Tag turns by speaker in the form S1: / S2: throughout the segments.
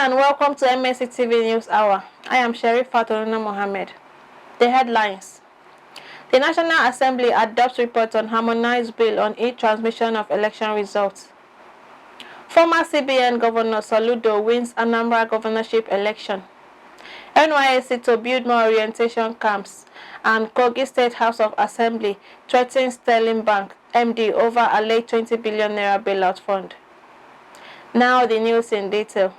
S1: and welcome to Mlc Tv News Hour. I am Sheriff Fatoruna Mohammed. The headlines. The National Assembly adopts report on harmonized bill on e-transmission of election results. Former CBN Governor SOLUDO wins ANAMBRA governorship election. NYSC to build more orientation camps, and KOGI State House of Assembly threatens Sterling Bank MD over a late 20 billion naira bailout fund. Now the news in detail.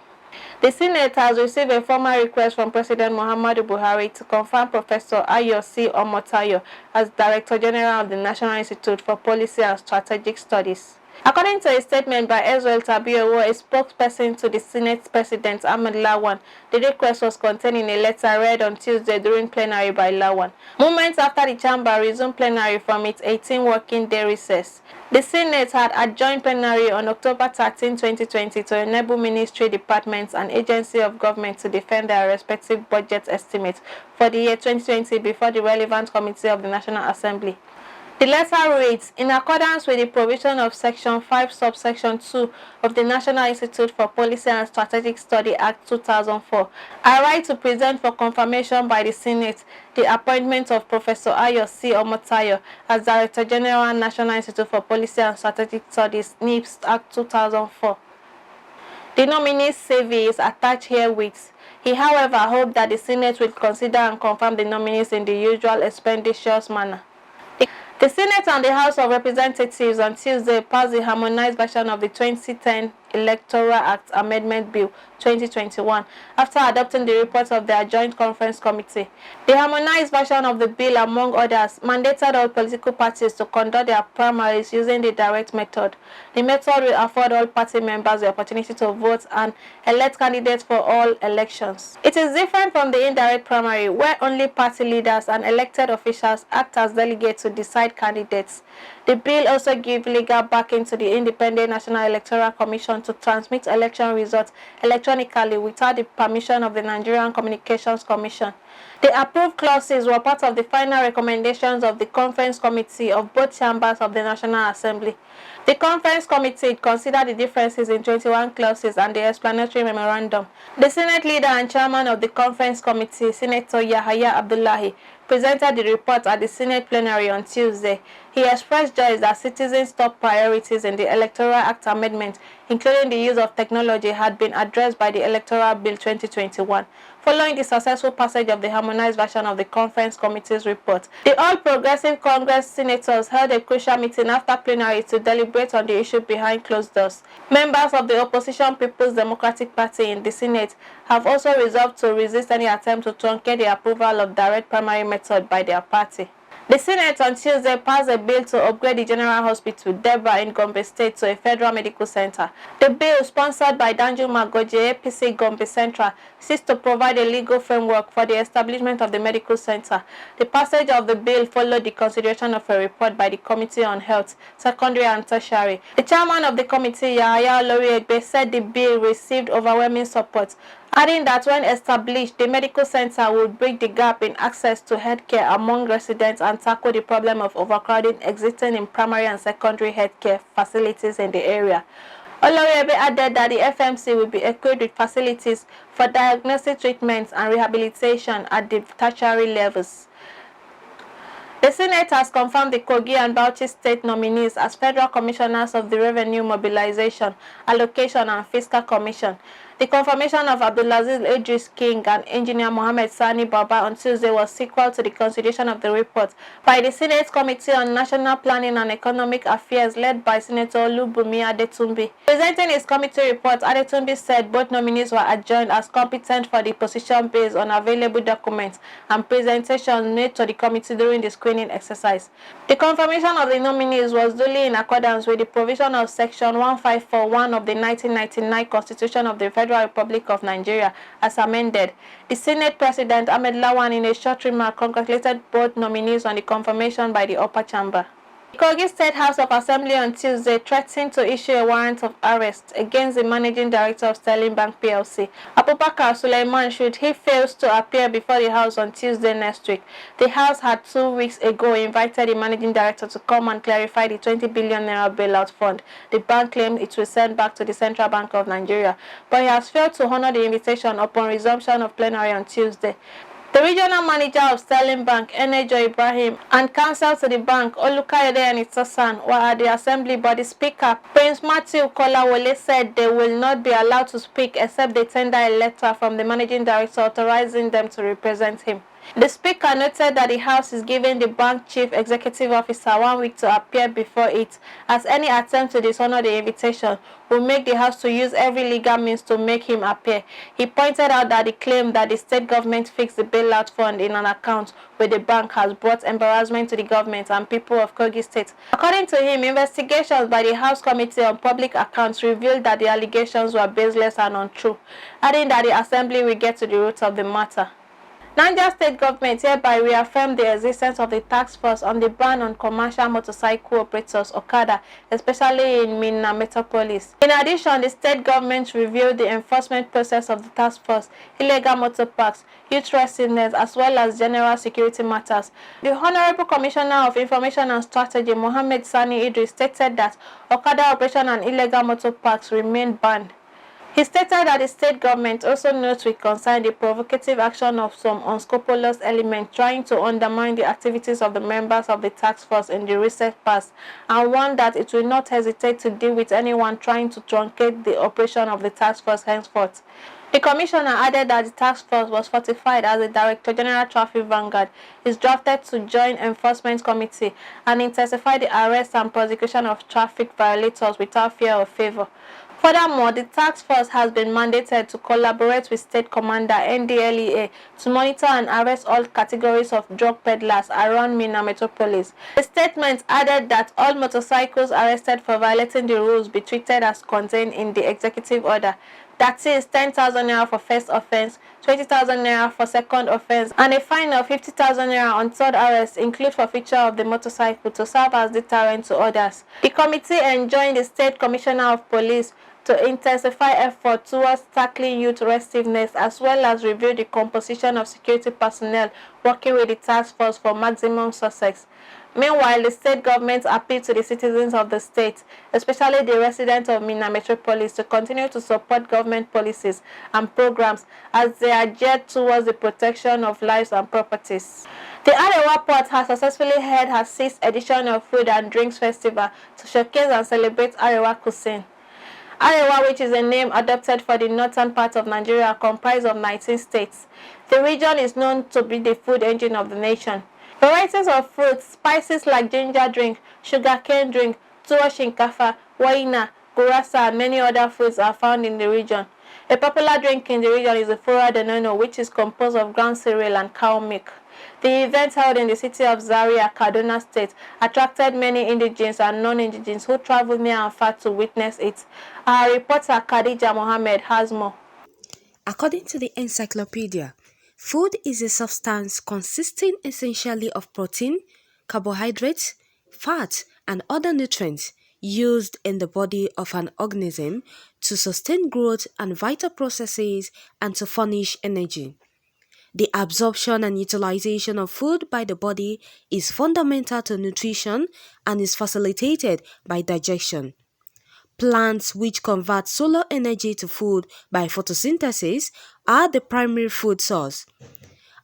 S1: The Senate has received a formal request from President Muhammadu Buhari to confirm Professor C. Omotayo as Director General of the National Institute for Policy and Strategic Studies. According to a statement by Ezreal Tabiowo, a spokesperson to the Senate President Ahmed Lawan, the request was contained in a letter read on Tuesday during plenary by Lawan. Moments after the chamber resumed plenary from its 18 working day recess, the Senate had adjourned plenary on October 13, 2020 to enable ministry, departments and agencies of government to defend their respective budget estimates for the year 2020 before the relevant committee of the National Assembly. The letter reads, in accordance with the provision of Section 5, Subsection 2 of the National Institute for Policy and Strategic Study Act 2004, I write to present for confirmation by the Senate the appointment of Professor C. Omotayo as Director General, National Institute for Policy and Strategic Studies, NIPS Act 2004. The nominee's CV is attached herewith. He, however, hoped that the Senate will consider and confirm the nominees in the usual expeditious manner. The Senate and the House of Representatives on Tuesday passed the harmonized version of the 2010 Electoral Act Amendment Bill 2021 after adopting the report of their Joint Conference Committee. The harmonized version of the bill, among others, mandated all political parties to conduct their primaries using the direct method. The method will afford all party members the opportunity to vote and elect candidates for all elections. It is different from the indirect primary, where only party leaders and elected officials act as delegates to decide candidates. The bill also gives legal backing to the Independent National Electoral Commission to transmit election results electronically without the permission of the Nigerian Communications Commission. The approved clauses were part of the final recommendations of the Conference Committee of both chambers of the National Assembly. The Conference Committee considered the differences in 21 clauses and the explanatory memorandum. The Senate leader and chairman of the Conference Committee, Senator Yahaya Abdullahi, presented the report at the Senate plenary on Tuesday. He expressed joy that citizens' top priorities in the Electoral Act amendment, including the use of technology, had been addressed by the Electoral Bill 2021. Following the successful passage of the harmonized version of the Conference Committee's report, the All Progressive Congress senators held a crucial meeting after plenary to deliberate on the issue behind closed doors. Members of the opposition People's Democratic Party in the Senate have also resolved to resist any attempt to truncate the approval of direct primary method by their party. The Senate on Tuesday passed a bill to upgrade the General Hospital, Deba in Gombe State, to a federal medical center. The bill, sponsored by Danju Magoje, APC Gombe Central, seeks to provide a legal framework for the establishment of the medical center. The passage of the bill followed the consideration of a report by the Committee on Health, Secondary and Tertiary. The chairman of the committee, Yahaya Oloriegbe, said the bill received overwhelming support, adding that when established, the medical center would bridge the gap in access to healthcare among residents and tackle the problem of overcrowding existing in primary and secondary healthcare facilities in the area. Oloriegbe added that the FMC will be equipped with facilities for diagnostic treatments and rehabilitation at the tertiary levels. The Senate has confirmed the KOGI and Bauchi State nominees as Federal Commissioners of the Revenue Mobilization, Allocation and Fiscal Commission. The confirmation of Abdulaziz Idris King and Engineer Mohammed Sani Baba on Tuesday was sequel to the consideration of the report by the Senate Committee on National Planning and Economic Affairs led by Senator Olubunmi Adetunbi. Presenting his committee report, Adetunbi said both nominees were adjourned as competent for the position based on available documents and presentations made to the committee during the screening exercise. The confirmation of the nominees was duly in accordance with the provision of Section 1541 of the 1999 Constitution of the Federal Republic of Nigeria as amended. The Senate President Ahmed Lawan, in a short remark, congratulated both nominees on the confirmation by the upper chamber. Kogi State House of Assembly on Tuesday threatened to issue a warrant of arrest against the managing director of Sterling Bank PLC, Abubakar Suleiman, should he fails to appear before the House on Tuesday next week. The House had 2 weeks ago invited the managing director to come and clarify the 20 billion naira bailout fund the bank claimed it will send back to the Central Bank of Nigeria, but he has failed to honor the invitation upon resumption of plenary on Tuesday. The regional manager of Sterling Bank, Enejo Ibrahim, and counsel to the bank, Olukayode Enitosan, were at the assembly, but the speaker, Prince Matthew Kolawole, said they will not be allowed to speak except they tender a letter from the managing director authorizing them to represent him. The speaker noted that the House is giving the bank chief executive officer 1 week to appear before it, as any attempt to dishonor the invitation will make the House to use every legal means to make him appear. He pointed out that the claim that the state government fixed the bailout fund in an account with the bank has brought embarrassment to the government and people of Kogi State. According to him, investigations by the House Committee on Public Accounts revealed that the allegations were baseless and untrue, adding that the Assembly will get to the root of the matter. Niger State government hereby reaffirmed the existence of the task force on the ban on commercial motorcycle operators, Okada, especially in Minna Metropolis. In addition, the state government reviewed the enforcement process of the task force, illegal motor parks, youth restlessness, as well as general security matters. The Honorable Commissioner of Information and Strategy, Mohammed Sani Idris, stated that Okada operation and illegal motor parks remain banned. He stated that the state government also notes with concern the provocative action of some unscrupulous elements trying to undermine the activities of the members of the task force in the recent past, and warned that it will not hesitate to deal with anyone trying to truncate the operation of the task force henceforth. The commissioner added that the task force was fortified as the Director General Traffic Vanguard is drafted to join Enforcement Committee and intensify the arrest and prosecution of traffic violators without fear or favor. Furthermore, the task force has been mandated to collaborate with State Commander NDLEA to monitor and arrest all categories of drug peddlers around Minna Metropolis. The statement added that all motorcycles arrested for violating the rules be treated as contained in the executive order. That is 10,000 naira for first offense, 20,000 naira for second offense, and a fine of 50,000 naira on third arrest, include forfeiture of the motorcycle to serve as deterrent to others. The committee enjoined the State Commissioner of Police to intensify efforts towards tackling youth restiveness, as well as review the composition of security personnel working with the task force for maximum success. Meanwhile, the state government appealed to the citizens of the state, especially the residents of Minna Metropolis, to continue to support government policies and programs as they are geared towards the protection of lives and properties. The Arewa Port has successfully held her 6th edition of Food and Drinks Festival to showcase and celebrate Arewa cuisine. Arewa, which is a name adopted for the northern part of Nigeria, comprised of 19 states. The region is known to be the food engine of the nation. Varieties of fruits, spices like ginger drink, sugarcane drink, tuwo shinkafa, waina, gurasa, and many other foods are found in the region. A popular drink in the region is the fura de nono, which is composed of ground cereal and cow milk. The event held in the city of Zaria, Kaduna State, attracted many indigenes and non-indigenes who traveled near and far to witness it. Our reporter Khadija Mohammed has more.
S2: According to the encyclopedia, food is a substance consisting essentially of protein, carbohydrates, fat, and other nutrients used in the body of an organism to sustain growth and vital processes and to furnish energy. The absorption and utilization of food by the body is fundamental to nutrition and is facilitated by digestion. Plants which convert solar energy to food by photosynthesis are the primary food source.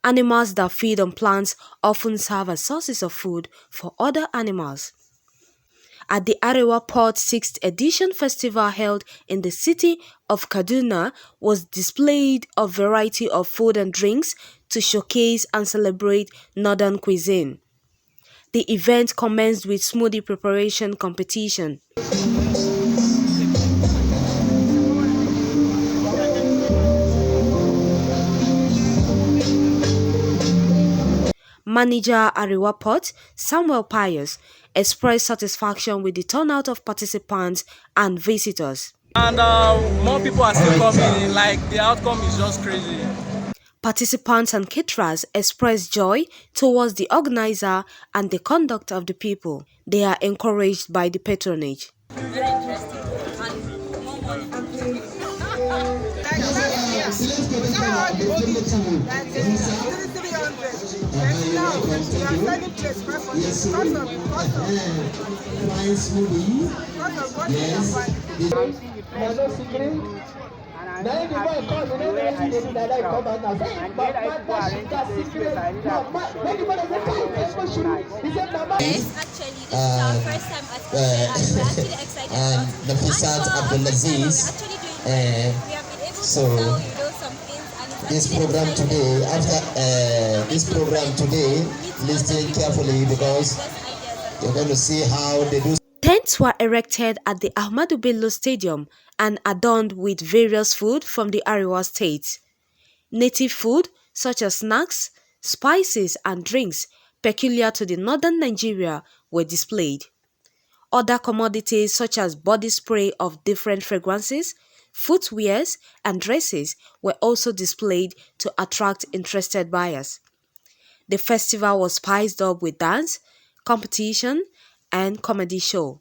S2: Animals that feed on plants often serve as sources of food for other animals. At the Arewa Port 6th edition festival held in the city of Kaduna was displayed a variety of food and drinks to showcase and celebrate northern cuisine. The event commenced with smoothie preparation competition. Manager Arewa Port, Samuel Pius, expressed satisfaction with the turnout of participants and visitors.
S3: And more people are still coming, like the outcome is just crazy.
S2: Participants and caterers expressed joy towards the organizer and the conduct of the people. They are encouraged by the patronage.
S3: Very interesting and more
S4: Yes, actually, this is our first time at Kogi, and we're actually excited about it.
S5: The Fisat Abdulaziz.
S4: We have been able to sell, some things, and it's
S5: This program today, after this program today, listen carefully because you're going to see how they do.
S2: Tents were erected at the Ahmadu Bello Stadium and adorned with various food from the Ariwa state. Native food such as snacks, spices and drinks peculiar to the northern Nigeria were displayed. Other commodities such as body spray of different fragrances, footwears and dresses were also displayed to attract interested buyers. The festival was spiced up with dance, competition and comedy show.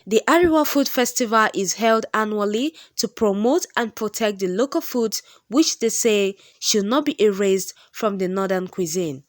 S2: The Ariwa Food Festival is held annually to promote and protect the local foods which they say should not be erased from the northern cuisine.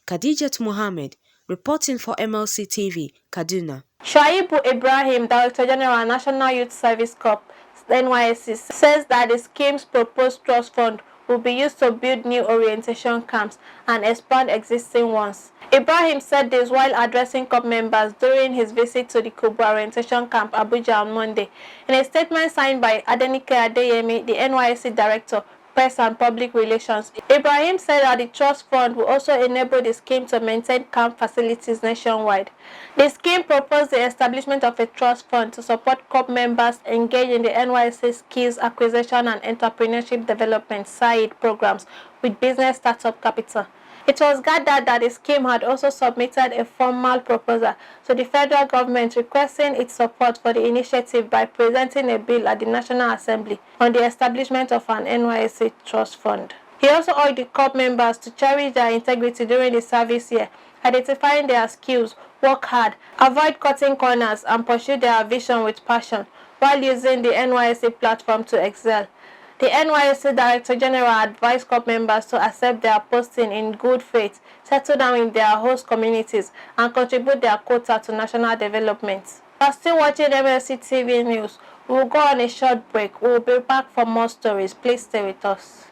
S2: Khadijat Mohammed, reporting for Mlc TV, Kaduna.
S1: Shaibu Ibrahim, Director General, National Youth Service Corps, NYSC, says that the scheme's proposed trust fund will be used to build new orientation camps and expand existing ones. Ibrahim said this while addressing corps members during his visit to the Kubu Orientation Camp, Abuja, on Monday. In a statement signed by Adenike Adeyemi, the NYSC Director, Press and Public Relations, Ibrahim said that the trust fund will also enable the scheme to maintain camp facilities nationwide. The scheme proposed the establishment of a trust fund to support corps members engaged in the NYSC Skills Acquisition and Entrepreneurship Development (SAID) programs with business startup capital. It was gathered that the scheme had also submitted a formal proposal to the federal government requesting its support for the initiative by presenting a bill at the National Assembly on the establishment of an NYSC trust fund. He also urged the corps members to cherish their integrity during the service year, identifying their skills, work hard, avoid cutting corners, and pursue their vision with passion while using the NYSC platform to excel. The NYSC Director General advised corps members to accept their posting in good faith, settle down in their host communities, and contribute their quota to national development. You are still watching Mlc TV News. We will go on a short break. We will be back for more stories. Please stay with us.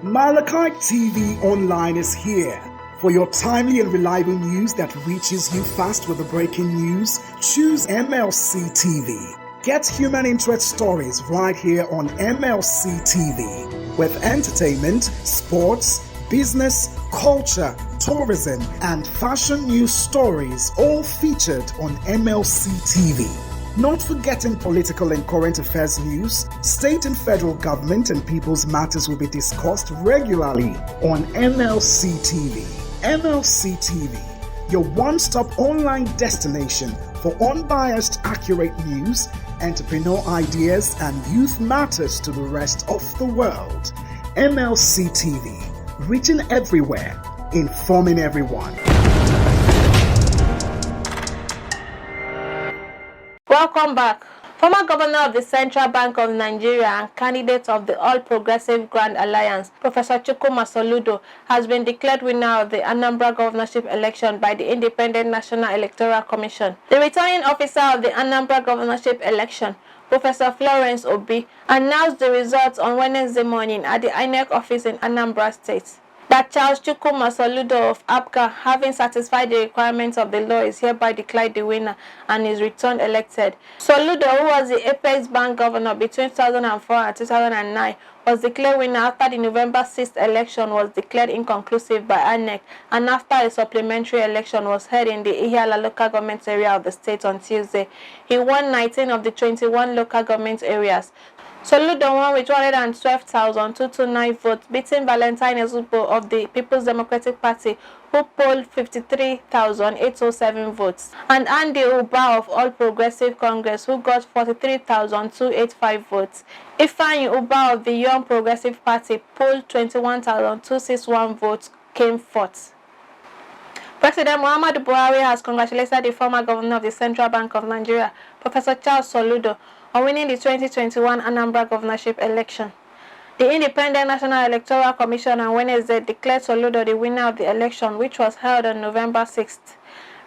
S6: Mlc TV Online is here. For your timely and reliable news that reaches you fast with the breaking news, choose Mlc TV. Get human interest stories right here on Mlc TV. With entertainment, sports, business, culture, tourism, and fashion news stories all featured on Mlc TV. Not forgetting political and current affairs news, state and federal government and people's matters will be discussed regularly on Mlc TV. Mlc TV, your one-stop online destination for unbiased, accurate news, entrepreneur ideas, and youth matters to the rest of the world. Mlc TV, reaching everywhere, informing everyone.
S1: Welcome back. Former Governor of the Central Bank of Nigeria and candidate of the All Progressive Grand Alliance, Professor Chukwuma Soludo, has been declared winner of the Anambra governorship election by the Independent National Electoral Commission. The returning officer of the Anambra governorship election, Professor Florence Obi, announced the results on Wednesday morning at the INEC office in Anambra State. That Charles Chukwuma Soludo of APGA, having satisfied the requirements of the law, is hereby declared the winner and is returned elected. Soludo, who was the Apex Bank governor between 2004 and 2009, was declared winner after the November 6th election was declared inconclusive by INEC and after a supplementary election was held in the Ihiala local government area of the state on Tuesday. He won 19 of the 21 local government areas. SOLUDO won with 112,229 votes, beating Valentine Ezugbo of the People's Democratic Party, who polled 53,807 votes, and Andy Uba of All Progressive Congress, who got 43,285 votes. Ifeanyi Uba of the Young Progressive Party polled 21,261 votes, came fourth. President Muhammadu Buhari has congratulated the former governor of the Central Bank of Nigeria, Professor Charles Soludo, on winning the 2021 ANAMBRA governorship election. The Independent National Electoral Commission on Wednesday declared Soludo the winner of the election, which was held on November 6th.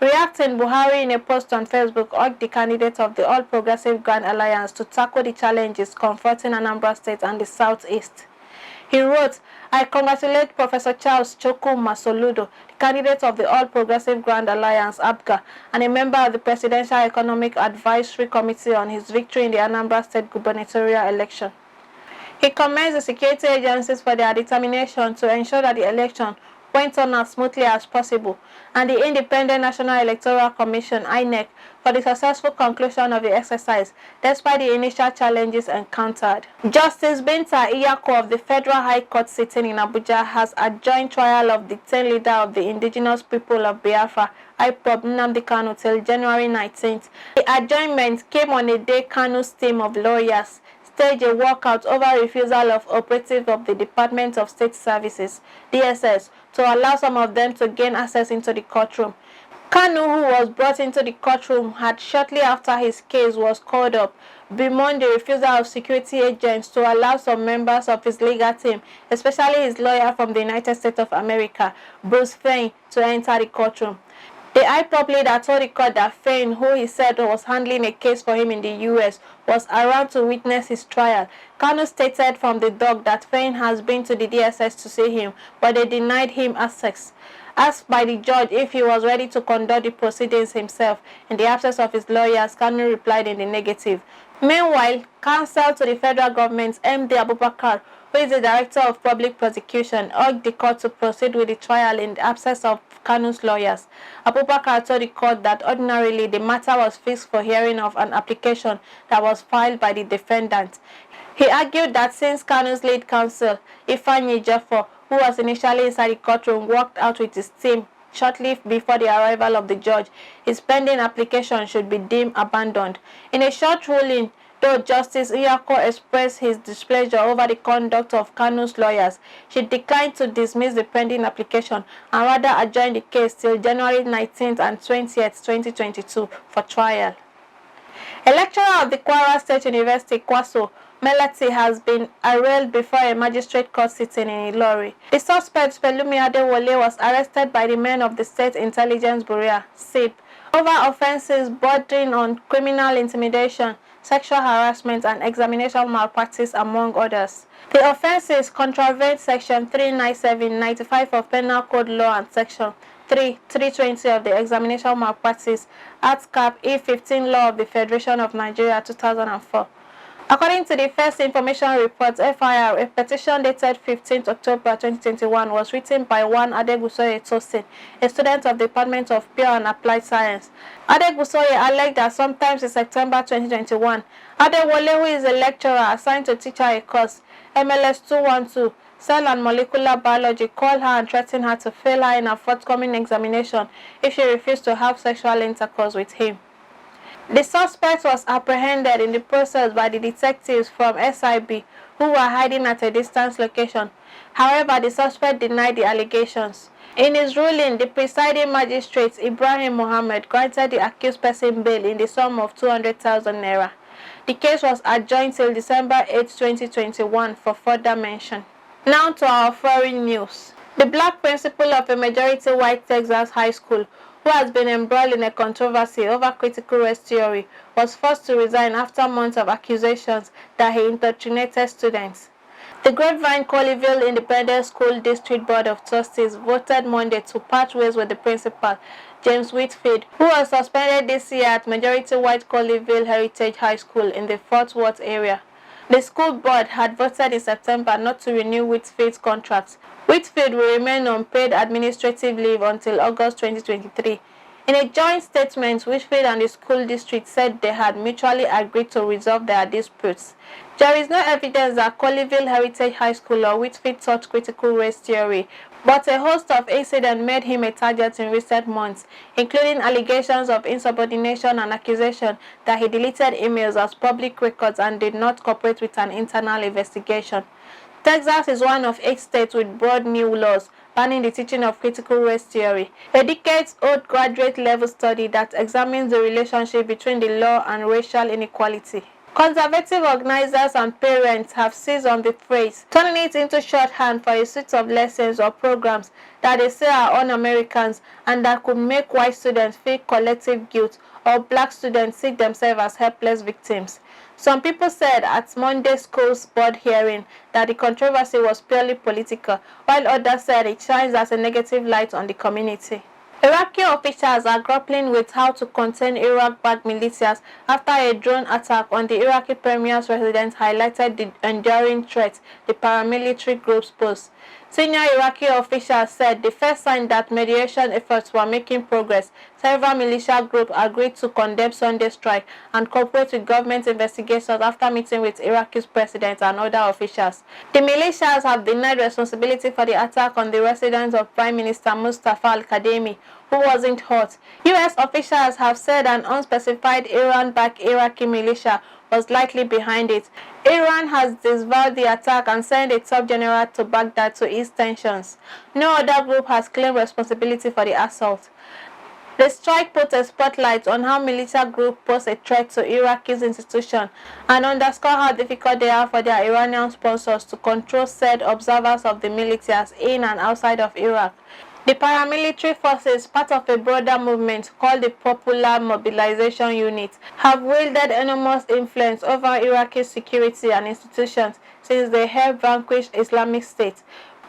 S1: Reacting, Buhari in a post on Facebook urged the candidate of the All Progressive Grand Alliance to tackle the challenges confronting Anambra State and the Southeast. He wrote, "I congratulate Professor Charles Chokuma Soludo, the candidate of the All Progressive Grand Alliance (APGA) and a member of the Presidential Economic Advisory Committee on his victory in the Anambra State gubernatorial election." He commends the security agencies for their determination to ensure that the election went on as smoothly as possible, and the Independent National Electoral Commission (INEC) for the successful conclusion of the exercise, despite the initial challenges encountered. Justice Binta Iyako of the Federal High Court sitting in Abuja has adjourned trial of the 10th leader of the indigenous people of Biafra, IPOB Nnamdi Kanu, till January 19th. The adjournment came on a day Kanu's team of lawyers staged a walkout over refusal of operatives of the Department of State Services, DSS, to allow some of them to gain access into the courtroom. Kanu, who was brought into the courtroom, had shortly after his case was called up, bemoaned the refusal of security agents to allow some members of his legal team, especially his lawyer from the United States of America, Bruce Fein, to enter the courtroom. The IPOB leader told the court that Fein, who he said was handling a case for him in the US, was around to witness his trial. Kanu stated from the dock that Fein has been to the DSS to see him, but they denied him access. Asked by the judge if he was ready to conduct the proceedings himself in the absence of his lawyers, Kanu replied in the negative. Meanwhile, counsel to the federal government, MD Abubakar, who is the Director of Public Prosecution, urged the court to proceed with the trial in the absence of Kanu's lawyers. Abubakar told the court that ordinarily the matter was fixed for hearing of an application that was filed by the defendant. He argued that since Kanu's lead counsel, Ifeanyi Jeffo, who was initially inside the courtroom, walked out with his team shortly before the arrival of the judge, his pending application should be deemed abandoned. In a short ruling, though Justice Iyako expressed his displeasure over the conduct of Kanu's lawyers, she declined to dismiss the pending application and rather adjourned the case till January 19th and 20th, 2022 for trial. A lecturer of the Kwara State University, Kwaso, Mlc, has been arraigned before a magistrate court sitting in Ilori. The suspect, Pelumi Adewole, was arrested by the men of the State Intelligence Bureau (SIB) over offences bordering on criminal intimidation, sexual harassment, and examination malpractice, among others. The offences contravene Section 397(95) of Penal Code Law and Section 320 of the Examination Malpractice Act Cap E15 Law of the Federation of Nigeria 2004. According to the first information report, FIR, a petition dated 15th October 2021 was written by one Adegbusoye Tosin, a student of the Department of Pure and Applied Science. Adegbusoye alleged that sometime in September 2021, Adewole, who is a lecturer assigned to teach her a course, MLS 212, Cell and Molecular Biology, called her and threatened her to fail her in her forthcoming examination if she refused to have sexual intercourse with him. The suspect was apprehended in the process by the detectives from SIB, who were hiding at a distant location. However, the suspect denied the allegations. In his ruling, the presiding magistrate, Ibrahim Mohammed, granted the accused person bail in the sum of 200,000 naira. The case was adjourned till December 8, 2021 for further mention. Now to our foreign news. The black principal of a majority white Texas high school, who has been embroiled in a controversy over critical race theory, was forced to resign after months of accusations that he indoctrinated students. The Grapevine Colleyville Independent School District Board of Trustees voted Monday to part ways with the principal, James Whitfield, who was suspended this year at majority white Colleyville Heritage High School in the Fort Worth area. The school board had voted in September not to renew Whitfield's contract. Whitfield will remain on paid administrative leave until August 2023. In a joint statement, Whitfield and the school district said they had mutually agreed to resolve their disputes. There is no evidence that Colleyville Heritage High School or Whitfield taught critical race theory, but a host of incidents made him a target in recent months, including allegations of insubordination and accusation that he deleted emails as public records and did not cooperate with an internal investigation. Texas is one of 8 states with broad new laws banning the teaching of critical race theory, a decades-old graduate-level study that examines the relationship between the law and racial inequality. Conservative organizers and parents have seized on the phrase, turning it into shorthand for a suite of lessons or programs that they say are un-Americans and that could make white students feel collective guilt or black students see themselves as helpless victims. Some people said at Monday's school's board hearing that the controversy was purely political, while others said it shines as a negative light on the community. Iraqi officials are grappling with how to contain Iraq-backed militias after a drone attack on the Iraqi premier's residence highlighted the enduring threat the paramilitary groups pose. Senior Iraqi officials said the first sign that mediation efforts were making progress, several militia groups agreed to condemn Sunday's strike and cooperate with government investigations after meeting with Iraqi's president and other officials. The militias have denied responsibility for the attack on the residence of Prime Minister Mustafa al-Kadhimi, who wasn't hurt. U.S. officials have said an unspecified Iran-backed Iraqi militia was likely behind it. Iran has disavowed the attack and sent a top general to Baghdad to ease tensions. No other group has claimed responsibility for the assault. The strike put a spotlight on how militia groups pose a threat to Iraq's institutions and underscore how difficult they are for their Iranian sponsors to control said observers of the militias in and outside of Iraq. The paramilitary forces, part of a broader movement called the Popular Mobilization Unit, have wielded enormous influence over Iraqi security and institutions since they helped vanquish Islamic State.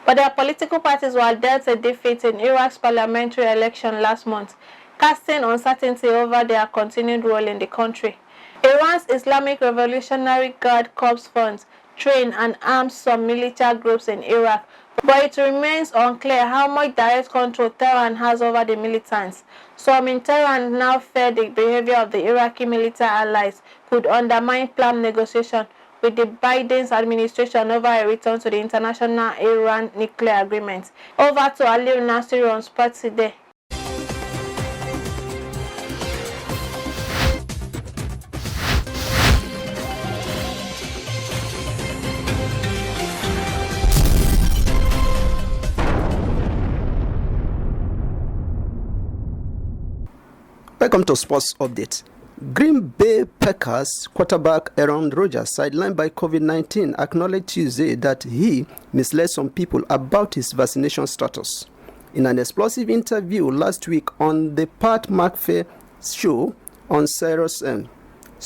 S1: But their political parties were dealt a defeat in Iraq's parliamentary election last month, casting uncertainty over their continued role in the country. Iran's Islamic Revolutionary Guard Corps funds, train and arms some military groups in Iraq, but it remains unclear how much direct control Tehran has over the militants. Some in Tehran now fear the behavior of the Iraqi military allies could undermine planned negotiations with the Biden's administration over a return to the international Iran nuclear agreement. Over to Aliu Nasir on Sports Today.
S7: Welcome to Sports Update. Green Bay Packers quarterback Aaron Rodgers, sidelined by COVID-19, acknowledged Tuesday that he misled some people about his vaccination status. In an explosive interview last week on the Pat McAfee show on Sirius XM,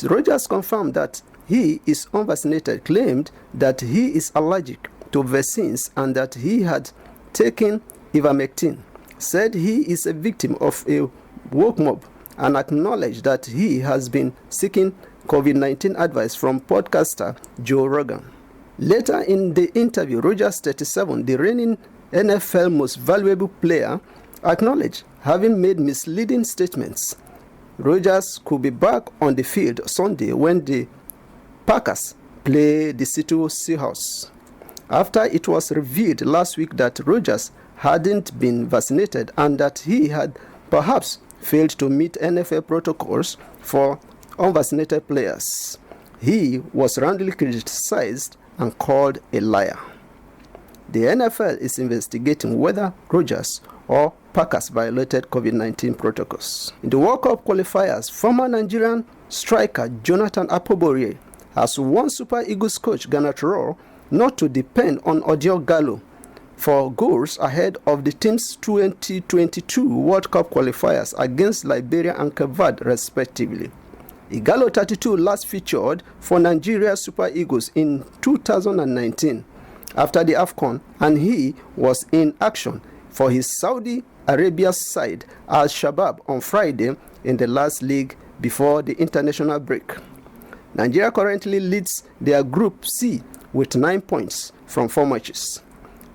S7: Rodgers confirmed that he is unvaccinated, claimed that he is allergic to vaccines and that he had taken ivermectin, said he is a victim of a woke mob, and acknowledged that he has been seeking COVID-19 advice from podcaster Joe Rogan. Later in the interview, Rodgers, 37, the reigning NFL most valuable player, acknowledged having made misleading statements. Rodgers could be back on the field Sunday when the Packers play the Seattle Seahawks, after it was revealed last week that Rodgers hadn't been vaccinated and that he had perhaps failed to meet NFL protocols for unvaccinated players. He was roundly criticized and called a liar. The NFL is investigating whether Rodgers or Packers violated COVID-19 protocols. In the World Cup qualifiers, former Nigerian striker Jonathan Apobore has warned Super Eagles coach Garnet Rohr not to depend on Odion Gallo for goals ahead of the team's 2022 World Cup qualifiers against Liberia and Cape Verde, respectively. Igalo, 32, last featured for Nigeria Super Eagles in 2019 after the AFCON, and he was in action for his Saudi Arabia side Al Shabab on Friday in the last leg before the international break. Nigeria currently leads their Group C with 9 points from 4 matches.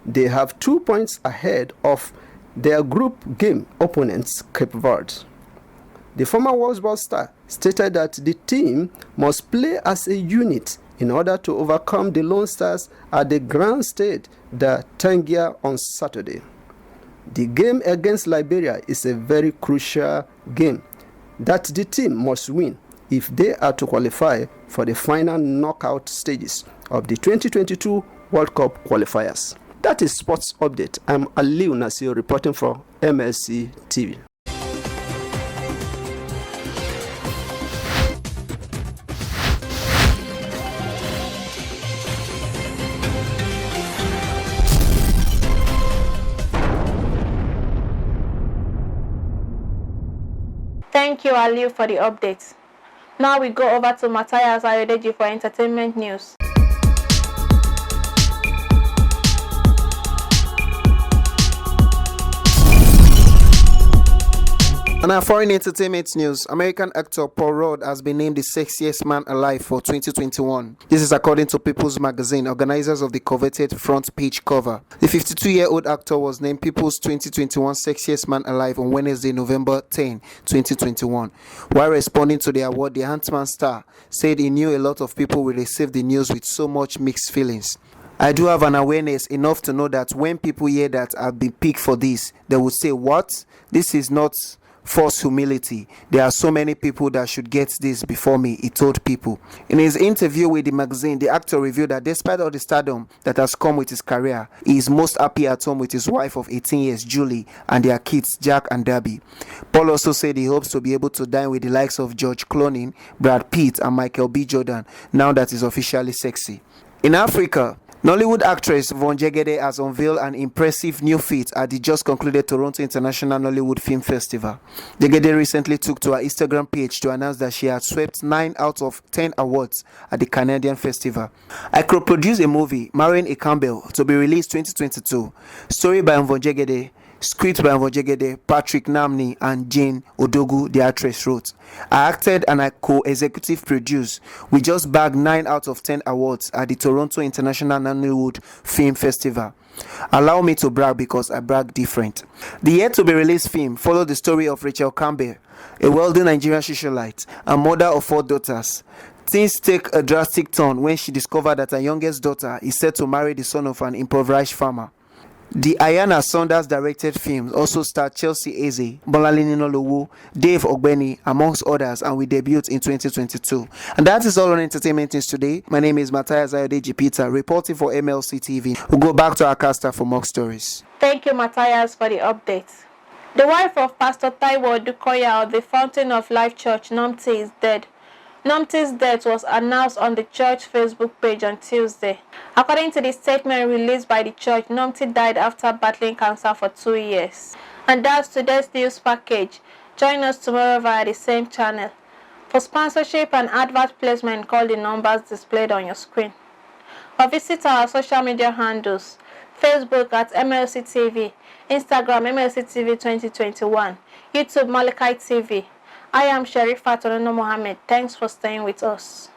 S7: They have 2 points ahead of their group game opponents, Cape Verde. The former Wolfsburg star stated that the team must play as a unit in order to overcome the Lone Stars at the grandstand the Tangier on Saturday. The game against Liberia is a very crucial game that the team must win if they are to qualify for the final knockout stages of the 2022 World Cup qualifiers. That is Sports Update. I'm Aliu Nasir reporting for Mlc TV.
S1: Thank you, Aliu, for the updates. Now we go over to Matthias Ayodeji for entertainment news.
S8: And our foreign entertainment news, American actor Paul Rudd has been named the sexiest man alive for 2021. This is according to People's Magazine, organizers of the coveted front page cover. The 52-year-old actor was named People's 2021 Sexiest Man Alive on Wednesday, November 10, 2021. While responding to the award, the Ant-Man star said he knew a lot of people will receive the news with so much mixed feelings. I do have an awareness enough to know that when people hear that I've been picked for this, they will say, "What? This is not false humility. There are so many people that should get this before me," he told People. In his interview with the magazine, the actor revealed that despite all the stardom that has come with his career, he is most happy at home with his wife of 18 years, Julie, and their kids, Jack and Debbie. Paul also said he hopes to be able to dine with the likes of George Clooney, Brad Pitt, and Michael B. Jordan, now that he's officially sexy. In Africa, Nollywood actress Von Jegede has unveiled an impressive new feat at the just concluded Toronto International Nollywood Film Festival. Jegede recently took to her Instagram page to announce that she had swept 9 out of 10 awards at the Canadian festival. I co-produced a movie, Marrying a Campbell, to be released 2022. Story by Von Jegede. Script by Mvojegede, Patrick Namni, and Jane Odogu, the actress, wrote. I acted and I co-executive produced. We just bagged 9 out of 10 awards at the Toronto International Nollywood Film Festival. Allow me to brag because I brag different. The yet-to-be-released film followed the story of Rachel Campbell, a wealthy Nigerian socialite and mother of 4 daughters. Things take a drastic turn when she discovered that her youngest daughter is set to marry the son of an impoverished farmer. The Ayana Saunders directed film also starred Chelsea Eze, Bolalini Nolowu, Dave Ogbeni, amongst others, and we debuted in 2022. And that is all on entertainment news today. My name is Matthias Ayodeji Peter, reporting for Mlc TV. We'll go back to our caster for more stories.
S1: Thank you, Matthias, for the updates. The wife of Pastor Taiwo Dukoya of the Fountain of Life Church, Nomti, is dead. Nomti's death was announced on the church Facebook page on Tuesday. According to the statement released by the church, Nomti died after battling cancer for 2 years. And that's today's news package. Join us tomorrow via the same channel. For sponsorship and advert placement, call the numbers displayed on your screen. Or visit our social media handles. Facebook at Mlc TV, Instagram Mlc TV 2021, YouTube Mlc Tv. I am Sherifat Mohammed. Thanks for staying with us.